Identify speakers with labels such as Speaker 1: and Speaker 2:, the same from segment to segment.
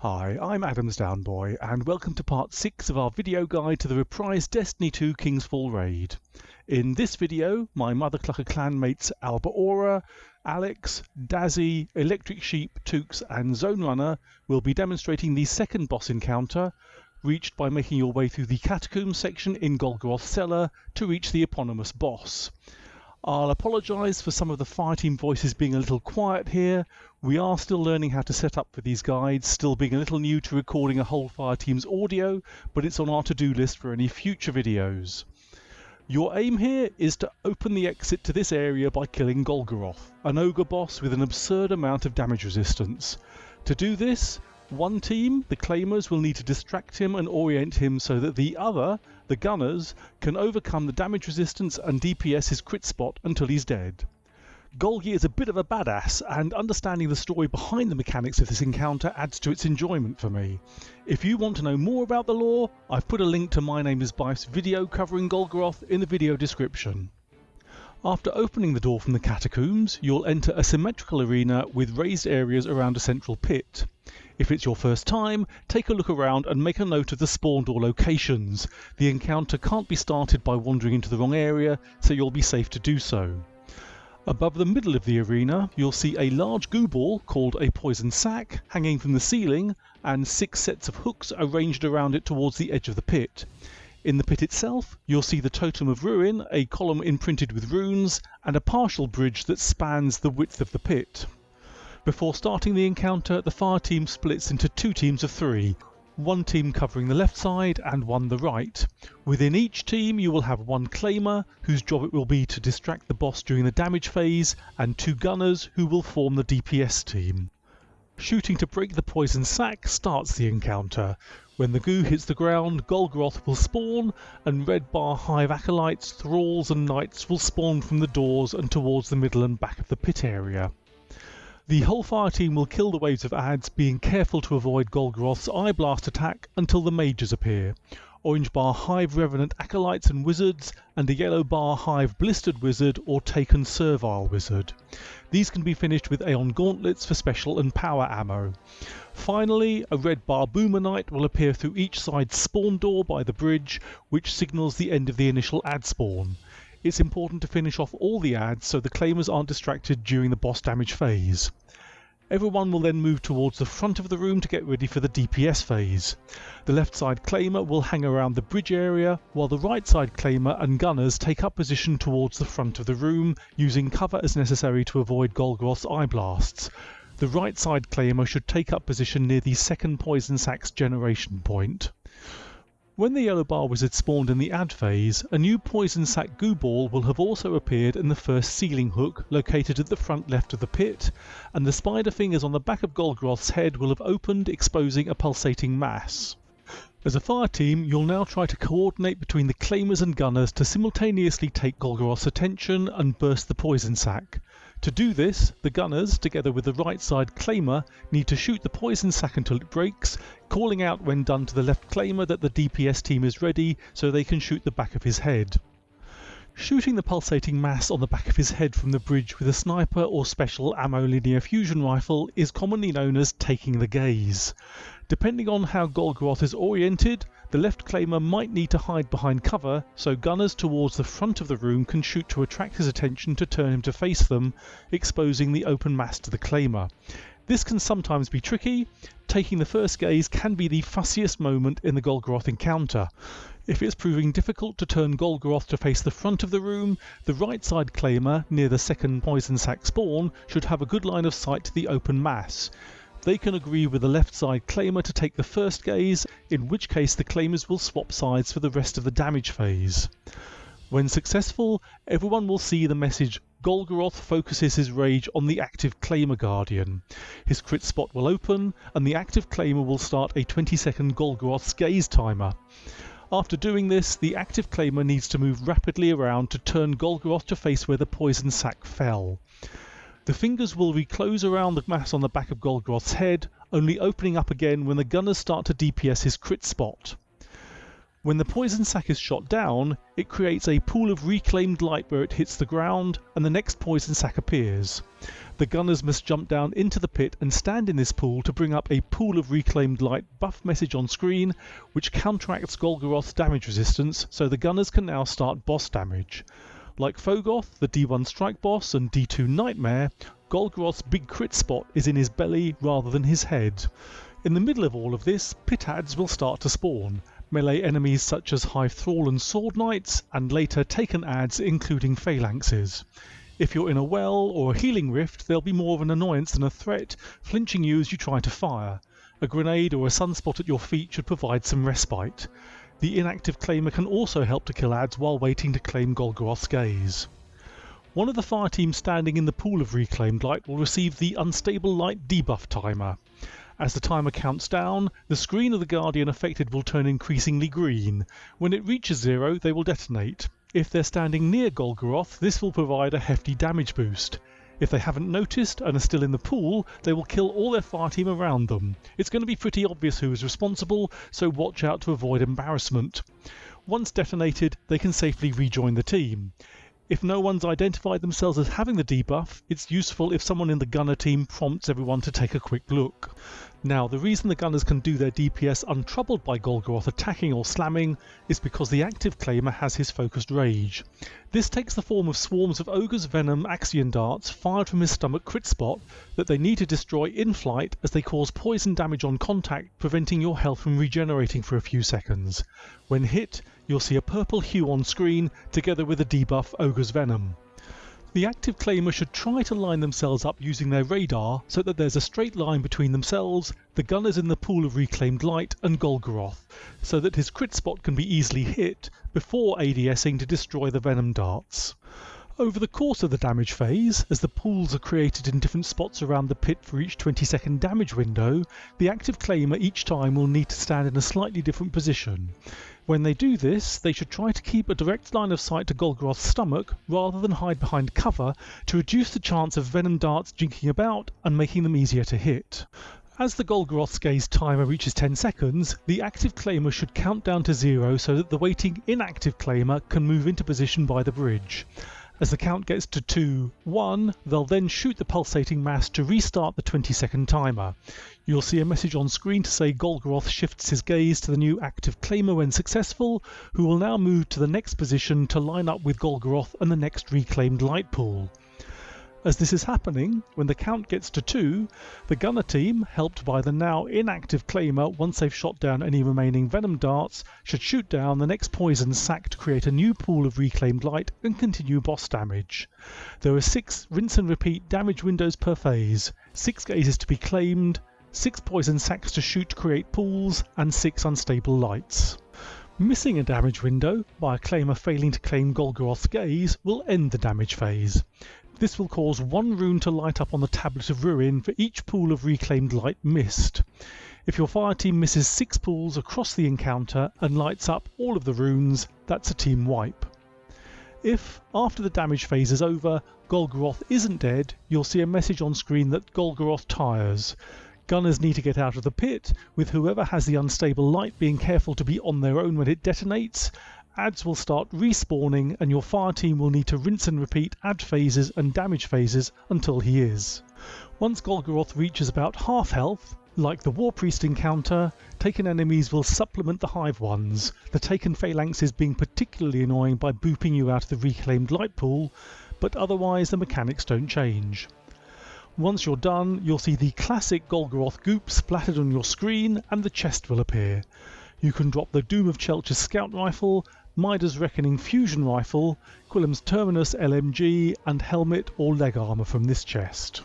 Speaker 1: Hi, I'm Adam's Downboy, and welcome to part 6 of our video guide to the reprised Destiny 2 Kingsfall raid. In this video, my Muthaclucker clanmates Albaora, Alex, Dazzy, Electric Sheep, Tooks and Zone Runner will be demonstrating the second boss encounter, reached by making your way through the Catacombs section in Golgoroth Cellar to reach the eponymous boss. I'll apologise for some of the fireteam voices being a little quiet here. We are still learning how to set up for these guides, still being a little new to recording a whole fireteam's audio, but it's on our to-do list for any future videos. Your aim here is to open the exit to this area by killing Golgoroth, an ogre boss with an absurd amount of damage resistance. To do this, one team, the Claimers, will need to distract him and orient him so that the other, the Gunners, can overcome the damage resistance and DPS his crit spot until he's dead. Golgi is a bit of a badass, and understanding the story behind the mechanics of this encounter adds to its enjoyment for me. If you want to know more about the lore, I've put a link to My Name is Bife's video covering Golgoroth in the video description. After opening the door from the catacombs, you'll enter a symmetrical arena with raised areas around a central pit. If it's your first time, take a look around and make a note of the spawn door locations. The encounter can't be started by wandering into the wrong area, so you'll be safe to do so. Above the middle of the arena, you'll see a large goo ball called a poison sack hanging from the ceiling, and 6 sets of hooks arranged around it towards the edge of the pit. In the pit itself, you'll see the Totem of Ruin, a column imprinted with runes, and a partial bridge that spans the width of the pit. Before starting the encounter, the fire team splits into 2 teams of 3, one team covering the left side and one the right. Within each team you will have 1 Claimer, whose job it will be to distract the boss during the damage phase, and 2 Gunners, who will form the DPS team. Shooting to break the poison sack starts the encounter. When the goo hits the ground, Golgoroth will spawn, and Red Bar Hive acolytes, thralls and knights will spawn from the doors and towards the middle and back of the pit area. The whole fire team will kill the waves of adds, being careful to avoid Golgoroth's Eye Blast attack until the mages appear. Orange Bar Hive Revenant acolytes and wizards, and a Yellow Bar Hive Blistered Wizard or Taken Servile Wizard. These can be finished with Aeon Gauntlets for special and power ammo. Finally, a Red Bar Boomer Knight will appear through each side's spawn door by the bridge, which signals the end of the initial ad spawn. It's important to finish off all the adds so the Claimers aren't distracted during the boss damage phase. Everyone will then move towards the front of the room to get ready for the DPS phase. The left side Claimer will hang around the bridge area, while the right side Claimer and Gunners take up position towards the front of the room, using cover as necessary to avoid Golgoroth's Eye Blasts. The right side Claimer should take up position near the second poison sack's generation point. When the Yellow Bar Wizard spawned in the ad phase, a new poison sack goo ball will have also appeared in the first ceiling hook located at the front left of the pit, and the spider fingers on the back of Golgoroth's head will have opened, exposing a pulsating mass. As a fire team, you'll now try to coordinate between the Claimers and Gunners to simultaneously take Golgoroth's attention and burst the poison sack. To do this, the Gunners, together with the right side Claimer, need to shoot the poison sack until it breaks, calling out when done to the left Claimer that the DPS team is ready so they can shoot the back of his head. Shooting the pulsating mass on the back of his head from the bridge with a sniper or special ammo linear fusion rifle is commonly known as taking the gaze. Depending on how Golgoroth is oriented, the left Claimer might need to hide behind cover, so Gunners towards the front of the room can shoot to attract his attention to turn him to face them, exposing the open mass to the Claimer. This can sometimes be tricky. Taking the first gaze can be the fussiest moment in the Golgoroth encounter. If it's proving difficult to turn Golgoroth to face the front of the room, the right side Claimer, near the second poison sack spawn, should have a good line of sight to the open mass. They can agree with the left side Claimer to take the first gaze, in which case the Claimers will swap sides for the rest of the damage phase. When successful, everyone will see the message Golgoroth focuses his rage on the active Claimer Guardian. His crit spot will open, and the active Claimer will start a 20-second Golgoroth's gaze timer. After doing this, the active Claimer needs to move rapidly around to turn Golgoroth to face where the poison sack fell. The fingers will reclose around the mass on the back of Golgoroth's head, only opening up again when the Gunners start to DPS his crit spot. When the poison sac is shot down, it creates a pool of reclaimed light where it hits the ground, and the next poison sac appears. The gunners must jump down into the pit and stand in this pool to bring up a pool of reclaimed light buff message on screen, which counteracts Golgoroth's damage resistance, so the gunners can now start boss damage. Like Fogoth, the D1 strike boss, and D2 nightmare, Golgoroth's big crit spot is in his belly rather than his head. In the middle of all of this, pit ads will start to spawn. Melee enemies such as Hive Thrall and Sword Knights, and later taken ads including phalanxes. If you're in a well or a healing rift, they'll be more of an annoyance than a threat, flinching you as you try to fire. A grenade or a sunspot at your feet should provide some respite. The inactive claimer can also help to kill ads while waiting to claim Golgoroth's gaze. One of the fireteam standing in the pool of reclaimed light will receive the unstable light debuff timer. As the timer counts down, the screen of the Guardian affected will turn increasingly green. When it reaches 0, they will detonate. If they're standing near Golgoroth, this will provide a hefty damage boost. If they haven't noticed and are still in the pool, they will kill all their fireteam around them. It's going to be pretty obvious who is responsible, so watch out to avoid embarrassment. Once detonated, they can safely rejoin the team. If no one's identified themselves as having the debuff, it's useful if someone in the gunner team prompts everyone to take a quick look. Now, the reason the gunners can do their DPS untroubled by Golgoroth attacking or slamming is because the active claimer has his focused rage. This takes the form of swarms of Ogre's Venom Axion darts fired from his stomach crit spot that they need to destroy in flight as they cause poison damage on contact, preventing your health from regenerating for a few seconds. When hit, you'll see a purple hue on screen together with a debuff Ogre's Venom. The active claimer should try to line themselves up using their radar so that there's a straight line between themselves, the gunners in the pool of reclaimed light, and Golgoroth, so that his crit spot can be easily hit before ADSing to destroy the venom darts. Over the course of the damage phase, as the pools are created in different spots around the pit for each 20-second damage window, the active claimer each time will need to stand in a slightly different position. When they do this, they should try to keep a direct line of sight to Golgoroth's stomach rather than hide behind cover to reduce the chance of venom darts jinking about and making them easier to hit. As the Golgoroth's gaze timer reaches 10 seconds, the active claimer should count down to 0 so that the waiting inactive claimer can move into position by the bridge. As the count gets to 2, 1, they'll then shoot the pulsating mass to restart the 20-second timer. You'll see a message on screen to say Golgoroth shifts his gaze to the new active claimer when successful, who will now move to the next position to line up with Golgoroth and the next reclaimed light pool. As this is happening, when the count gets to 2, the gunner team, helped by the now inactive claimer once they've shot down any remaining venom darts, should shoot down the next poison sac to create a new pool of reclaimed light and continue boss damage. There are 6 rinse and repeat damage windows per phase, 6 gazes to be claimed, 6 poison sacs to shoot to create pools, and 6 unstable lights. Missing a damage window by a claimer failing to claim Golgoroth's gaze will end the damage phase. This will cause 1 rune to light up on the Tablet of Ruin for each pool of reclaimed light missed. If your fireteam misses 6 pools across the encounter and lights up all of the runes, that's a team wipe. If, after the damage phase is over, Golgoroth isn't dead, you'll see a message on screen that Golgoroth tires. Gunners need to get out of the pit, with whoever has the unstable light being careful to be on their own when it detonates. Ads will start respawning and your fireteam will need to rinse and repeat ad phases and damage phases until he is. Once Golgoroth reaches about half health, like the War Priest encounter, taken enemies will supplement the Hive ones, the taken phalanxes being particularly annoying by booping you out of the reclaimed light pool, but otherwise the mechanics don't change. Once you're done, you'll see the classic Golgoroth goop splattered on your screen and the chest will appear. You can drop the Doom of Chelch's scout rifle, Mida's Reckoning fusion rifle, Quillam's Terminus LMG and helmet or leg armour from this chest.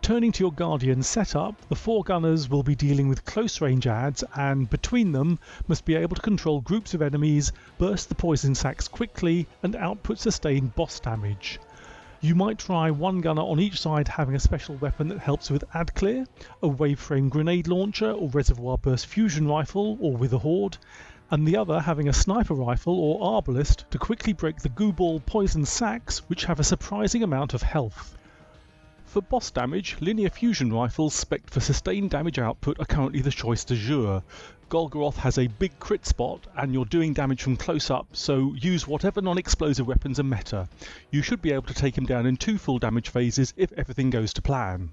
Speaker 1: Turning to your Guardian setup, the 4 gunners will be dealing with close range ads and, between them, must be able to control groups of enemies, burst the poison sacs quickly and output sustained boss damage. You might try 1 gunner on each side having a special weapon that helps with ad clear, a waveframe grenade launcher or reservoir burst fusion rifle or with a horde, and the other having a sniper rifle or arbalist to quickly break the goo ball poison sacs which have a surprising amount of health. For boss damage, linear fusion rifles spec'd for sustained damage output are currently the choice du jour. Golgoroth has a big crit spot and you're doing damage from close up, so use whatever non-explosive weapons are meta. You should be able to take him down in 2 full damage phases if everything goes to plan.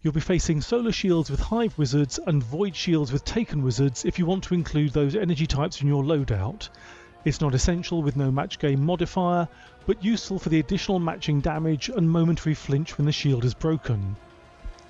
Speaker 1: You'll be facing solar shields with Hive Wizards and void shields with Taken Wizards if you want to include those energy types in your loadout. It's not essential with no match game modifier, but useful for the additional matching damage and momentary flinch when the shield is broken.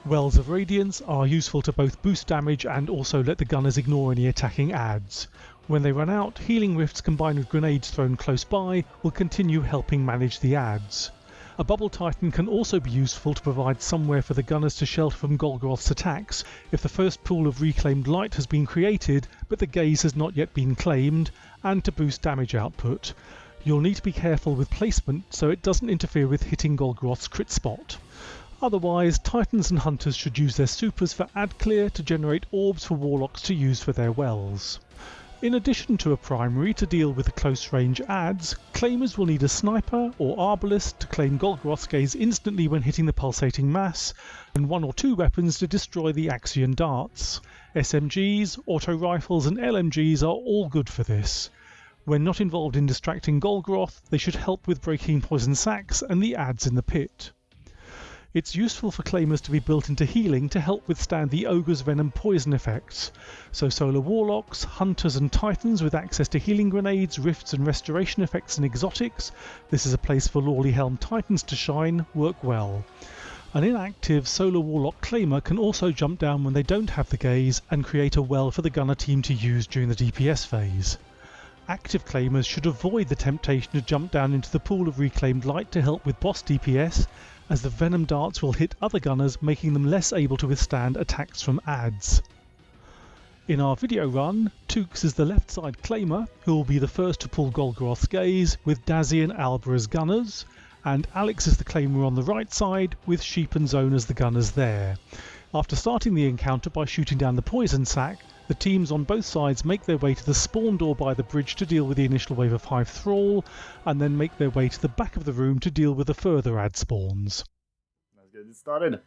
Speaker 1: Wells of Radiance are useful to both boost damage and also let the gunners ignore any attacking adds. When they run out, Healing Rifts combined with grenades thrown close by will continue helping manage the adds. A Bubble Titan can also be useful to provide somewhere for the gunners to shelter from Golgoroth's attacks if the first pool of reclaimed light has been created but the gaze has not yet been claimed, and to boost damage output. You'll need to be careful with placement so it doesn't interfere with hitting Golgoroth's crit spot. Otherwise, Titans and Hunters should use their supers for ad clear to generate orbs for Warlocks to use for their wells. In addition to a primary to deal with the close range adds, claimers will need a sniper or arbalist to claim Golgoroth's gaze instantly when hitting the pulsating mass, and 1 or 2 weapons to destroy the Axion darts. SMGs, auto rifles and LMGs are all good for this. When not involved in distracting Golgoroth, they should help with breaking poison sacks and the adds in the pit. It's useful for claimers to be built into healing to help withstand the Ogre's Venom poison effects, so Solar Warlocks, Hunters and Titans with access to healing grenades, rifts and restoration effects and exotics, this is a place for Lawley Helm Titans to shine, work well. An inactive Solar Warlock claimer can also jump down when they don't have the gaze and create a well for the gunner team to use during the DPS phase. Active claimers should avoid the temptation to jump down into the pool of reclaimed light to help with boss DPS, as the venom darts will hit other gunners, making them less able to withstand attacks from adds. In our video run, Tukes is the left side claimer, who will be the first to pull Golgoroth's gaze with Dazzy and Alba as gunners, and Alex is the claimer on the right side with Sheep and Zone as the gunners there. After starting the encounter by shooting down the poison sack, the teams on both sides make their way to the spawn door by the bridge to deal with the initial wave of Hive Thrall, and then make their way to the back of the room to deal with the further ad spawns.
Speaker 2: Let's get it started.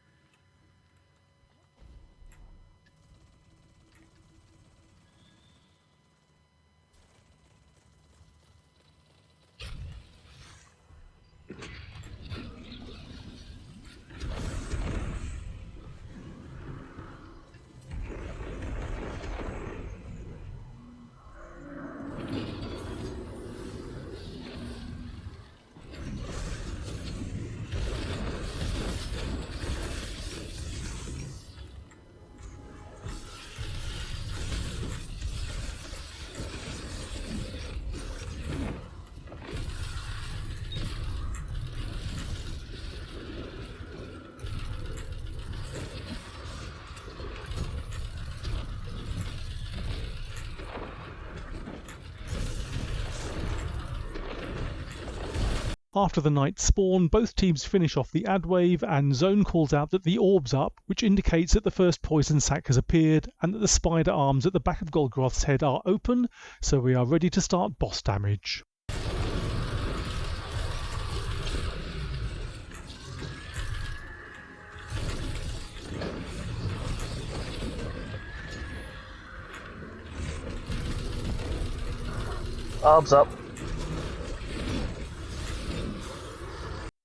Speaker 1: After the Knights spawn, both teams finish off the ad wave and Zone calls out that the orb's up, which indicates that the first poison sack has appeared and that the spider arms at the back of Golgoroth's head are open, so we are ready to start boss damage.
Speaker 2: Arms up.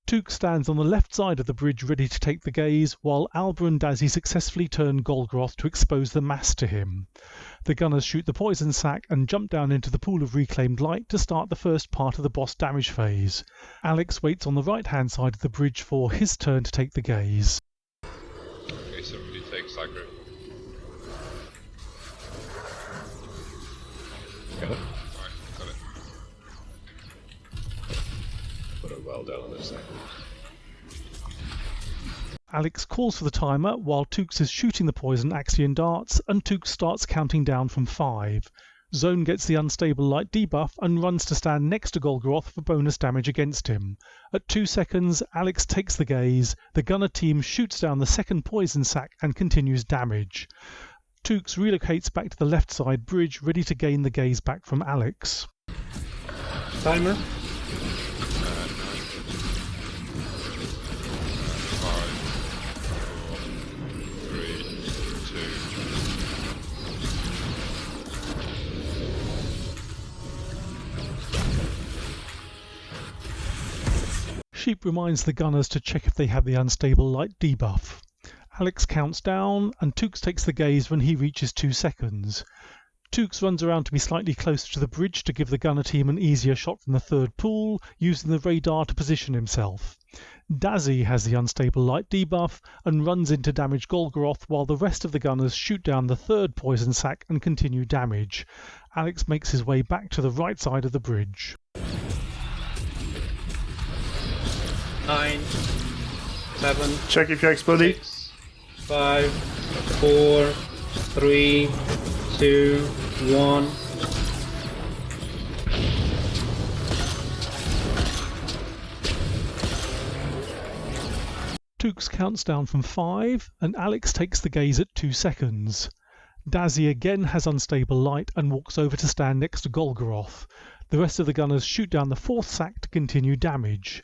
Speaker 1: Tuke stands on the left side of the bridge ready to take the gaze, while Alba and Dazzy successfully turn Golgoroth to expose the mass to him. The gunners shoot the poison sack and jump down into the pool of reclaimed light to start the first part of the boss damage phase. Alex waits on the right hand side of the bridge for his turn to take the gaze.
Speaker 3: Okay, somebody take Sacro.
Speaker 4: Got it.
Speaker 3: Alright, got it.
Speaker 4: Put it well down on this side.
Speaker 1: Alex calls for the timer while Tukes is shooting the poison Axion darts, and Tukes starts counting down from 5. Zone gets the unstable light debuff and runs to stand next to Golgoroth for bonus damage against him. At 2 seconds, Alex takes the gaze, the gunner team shoots down the second poison sack and continues damage. Tukes relocates back to the left side bridge ready to gain the gaze back from Alex.
Speaker 2: Timer.
Speaker 3: 5,
Speaker 1: Sheep reminds the gunners to check if they have the unstable light debuff. Alex counts down, and Tukes takes the gaze when he reaches 2 seconds. Tukes runs around to be slightly closer to the bridge to give the gunner team an easier shot from the third pool, using the radar to position himself. Dazzy has the unstable light debuff and runs in to damage Golgoroth while the rest of the gunners shoot down the third poison sac and continue damage. Alex makes his way back to the right side of the bridge.
Speaker 5: 9, 7,
Speaker 2: Check if you're exploding.
Speaker 5: 6, 5, 4, 3, 2, 1.
Speaker 1: Tukes counts down from 5, and Alex takes the gaze at 2 seconds. Dazzy again has unstable light and walks over to stand next to Golgoroth. The rest of the gunners shoot down the fourth sack to continue damage.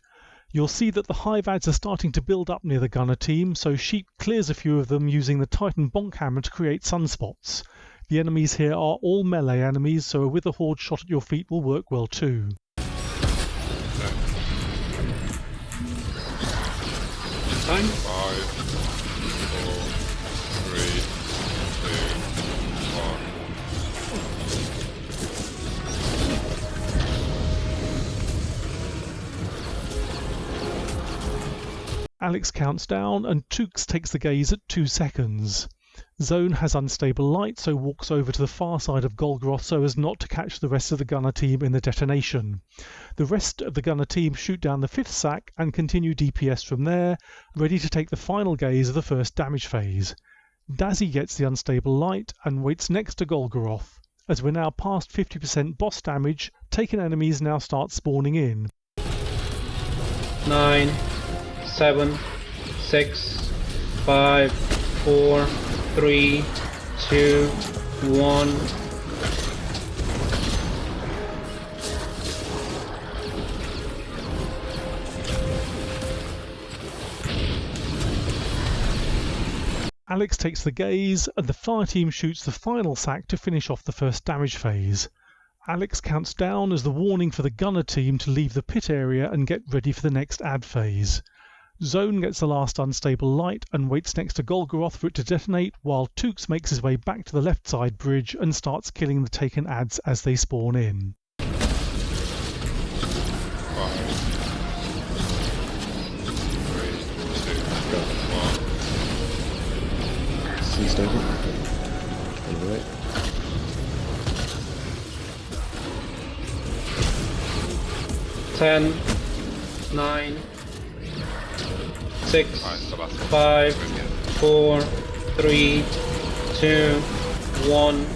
Speaker 1: You'll see that the hive adds are starting to build up near the gunner team, so Sheep clears a few of them using the Titan bonk hammer to create sunspots. The enemies here are all melee enemies, so a wither horde shot at your feet will work well too.
Speaker 5: Time?
Speaker 3: 5, 4, 3, 2, 1.
Speaker 1: Alex counts down, and Tukes takes the gaze at 2 seconds. Zone has unstable light, so walks over to the far side of Golgoroth so as not to catch the rest of the gunner team in the detonation. The rest of the gunner team shoot down the 5th sack and continue DPS from there, ready to take the final gaze of the first damage phase. Dazzy gets the unstable light and waits next to Golgoroth. As we're now past 50% boss damage, taken enemies now start spawning in.
Speaker 5: 9, 7, 6, 5, 4, 3, 2, 1.
Speaker 1: Alex takes the gaze, and the fireteam shoots the final sack to finish off the first damage phase. Alex counts down as the warning for the gunner team to leave the pit area and get ready for the next add phase. Zone gets the last unstable light and waits next to Golgoroth for it to detonate, while Tukes makes his way back to the left side bridge and starts killing the taken adds as they spawn in.
Speaker 3: 5, 3, 2, 1.
Speaker 4: See stable. On the right.
Speaker 5: Ten, 9, 6,
Speaker 3: Alright, so that's
Speaker 5: 5, 4, 3, 2, 1.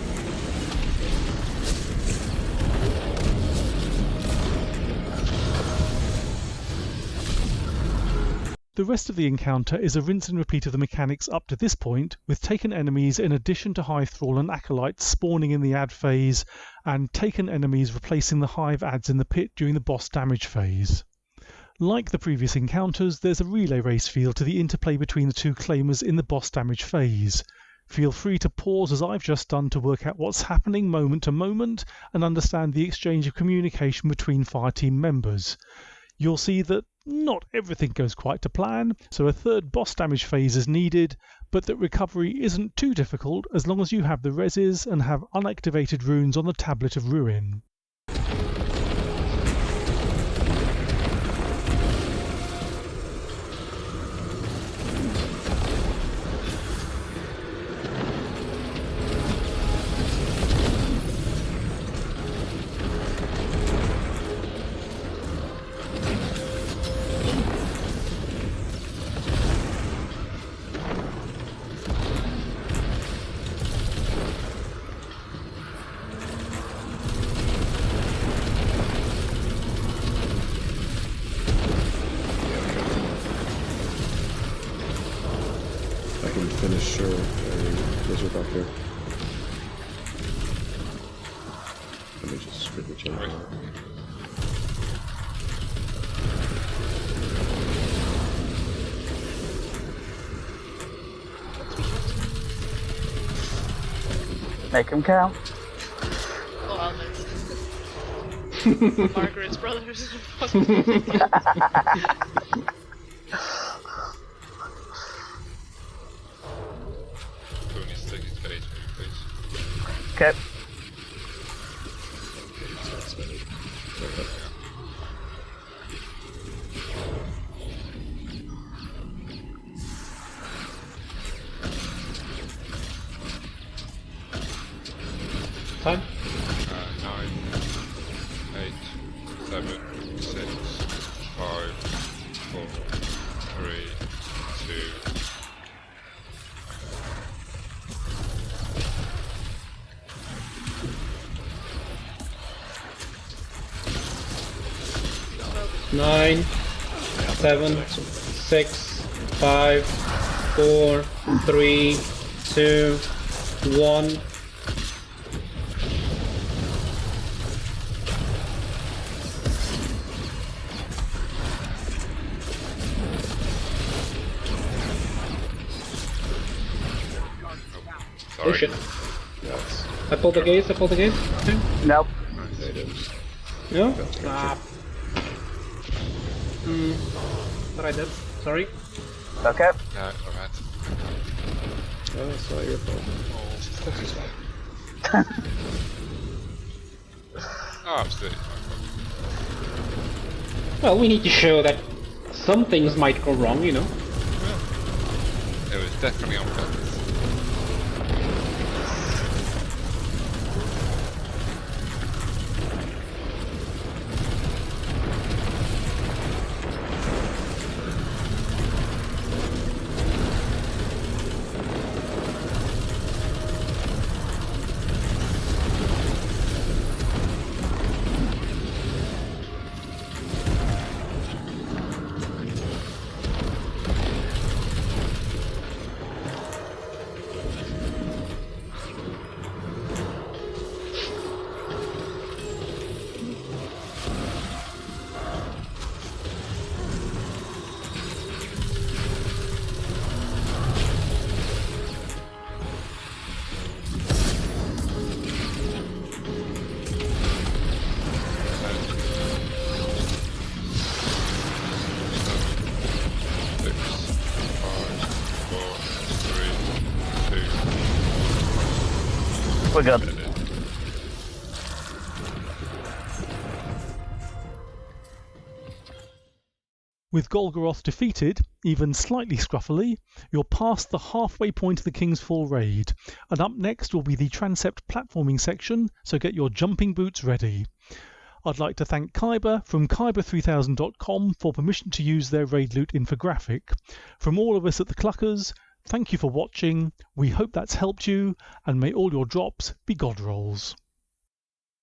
Speaker 1: The rest of the encounter is a rinse and repeat of the mechanics up to this point, with taken enemies in addition to Hive Thrall and Acolytes spawning in the add phase, and taken enemies replacing the Hive adds in the pit during the boss damage phase. Like the previous encounters, there's a relay race feel to the interplay between the two claimers in the boss damage phase. Feel free to pause as I've just done to work out what's happening moment to moment and understand the exchange of communication between fireteam members. You'll see that not everything goes quite to plan, so a third boss damage phase is needed, but that recovery isn't too difficult as long as you have the reses and have unactivated runes on the Tablet of Ruin.
Speaker 4: I can finish a laser back here. Let me just quickly change that.
Speaker 2: Make him count.
Speaker 6: Oh, I'll miss.
Speaker 3: Margaret's brothers.
Speaker 6: Who needs to take his phase, please?
Speaker 7: Okay.
Speaker 5: Time?
Speaker 6: 9, 8, 7, 6, 5, 4, 3, 2.
Speaker 5: Nine, 7, 6, 5, 4, 3, 2, 1. Oh
Speaker 6: Sorry.
Speaker 5: shit. I pulled the gates,
Speaker 7: Nope.
Speaker 5: No? Ah. But I did. Sorry.
Speaker 7: Okay.
Speaker 6: No, alright.
Speaker 4: Oh, it's not your fault.
Speaker 6: Oh, absolutely.
Speaker 5: Well, we need to show that some things might go wrong, you know.
Speaker 6: It was definitely on purpose.
Speaker 7: We're good.
Speaker 1: With Golgoroth defeated, even slightly scruffily, you're past the halfway point of the King's Fall raid, and up next will be the transept platforming section, so get your jumping boots ready. I'd like to thank Kyber from kyber3000.com for permission to use their raid loot infographic. From all of us at the Cluckers, thank you for watching, we hope that's helped you, and may all your drops be God rolls.